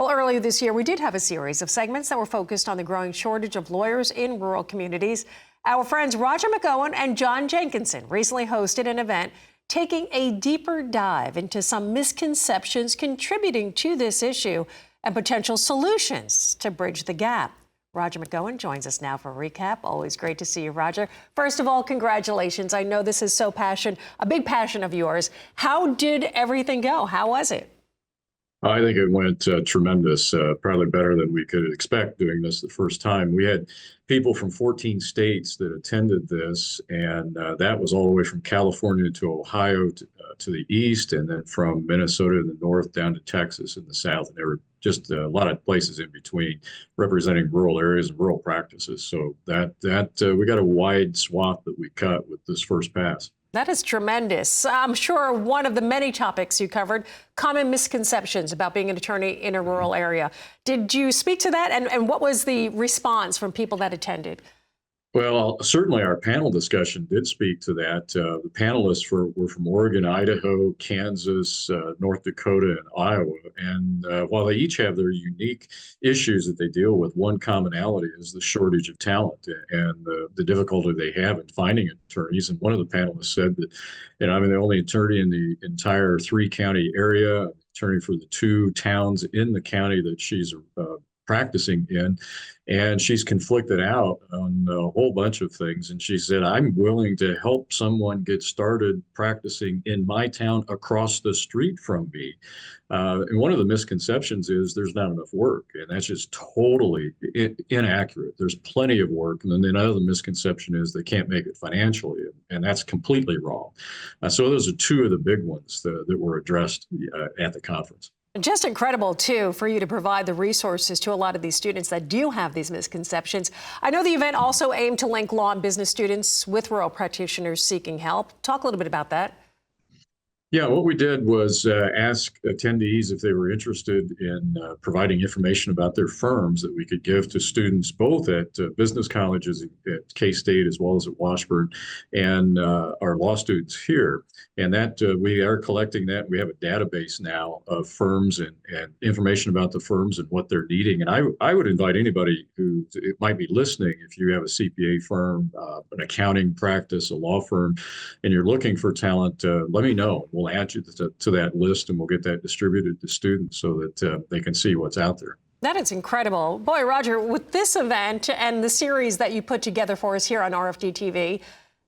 Well, earlier this year, we did have a series of segments that were focused on the growing shortage of lawyers in rural communities. Our friends Roger McEowen and John Jenkinson recently hosted an event taking a deeper dive into some misconceptions contributing to this issue and potential solutions to bridge the gap. Roger McEowen joins us now for a recap. Always great to see you, Roger. First of all, congratulations. I know this is a big passion of yours. How did everything go? How was it? I think it went tremendous, probably better than we could expect doing this the first time. We had people from 14 states that attended this, and that was all the way from California to Ohio to the east, and then from Minnesota in the north down to Texas in the south. And there were just a lot of places in between representing rural areas and rural practices. So that we got a wide swath that we cut with this first pass. That is tremendous. I'm sure one of the many topics you covered, common misconceptions about being an attorney in a rural area. Did you speak to that? And what was the response from people that attended? Well, certainly our panel discussion did speak to that. The panelists were from Oregon, Idaho, Kansas, North Dakota, and Iowa. And while they each have their unique issues that they deal with, one commonality is the shortage of talent and the difficulty they have in finding attorneys. And one of the panelists said that, I'm the only attorney in the entire 3-county area, attorney for the 2 towns in the county that she's practicing in, and she's conflicted out on a whole bunch of things. And she said, I'm willing to help someone get started practicing in my town across the street from me. And one of the misconceptions is there's not enough work, and that's just totally inaccurate. There's plenty of work. And then another misconception is they can't make it financially, and that's completely wrong. So those are 2 of the big ones that were addressed at the conference. Just incredible, too, for you to provide the resources to a lot of these students that do have these misconceptions. I know the event also aimed to link law and business students with rural practitioners seeking help. Talk a little bit about that. Yeah, what we did was ask attendees if they were interested in providing information about their firms that we could give to students both at business colleges at K-State as well as at Washburn and our law students here. And that we are collecting that. We have a database now of firms and information about the firms and what they're needing. And I would invite anybody who might be listening, if you have a CPA firm, an accounting practice, a law firm, and you're looking for talent, let me know. We'll add you to that list, and we'll get that distributed to students so that they can see what's out there. That is incredible. Boy, Roger, with this event and the series that you put together for us here on RFD-TV,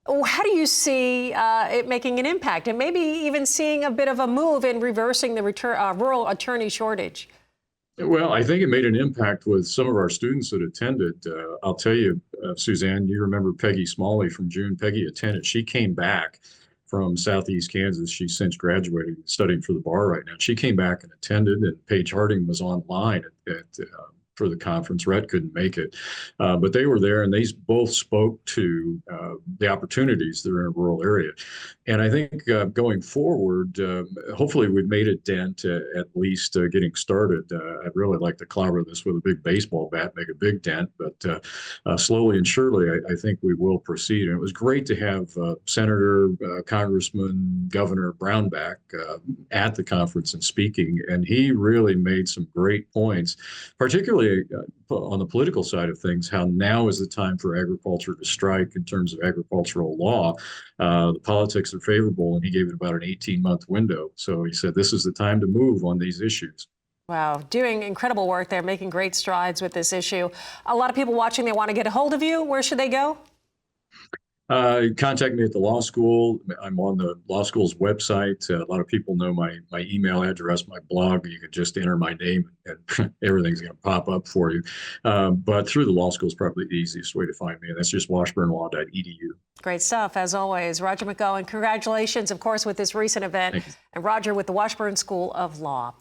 how do you see it making an impact and maybe even seeing a bit of a move in reversing the rural attorney shortage? Well, I think it made an impact with some of our students that attended. I'll tell you, Suzanne, you remember Peggy Smalley from June. Peggy attended. She came back from Southeast Kansas. She's since graduating, studying for the bar right now. She came back and attended, and Paige Harding was online for the conference. Rhett couldn't make it, but they were there, and they both spoke to the opportunities that are in a rural area. And I think going forward, hopefully we've made a dent at least getting started. I'd really like to clobber this with a big baseball bat, make a big dent, but slowly and surely, I think we will proceed. And it was great to have Senator, Congressman, Governor Brownback at the conference and speaking, and he really made some great points, particularly on the political side of things, how now is the time for agriculture to strike in terms of agricultural law. The politics are favorable, and he gave it about an 18-month window. So he said, this is the time to move on these issues. Wow, doing incredible work there, making great strides with this issue. A lot of people watching, they want to get a hold of you. Where should they go? Contact me at the law school. I'm on the law school's website. A lot of people know my email address, my blog. You can just enter my name and everything's going to pop up for you. But through the law school is probably the easiest way to find me. And that's just washburnlaw.edu. Great stuff, as always. Roger McEowen, congratulations, of course, with this recent event. And Roger with the Washburn School of Law.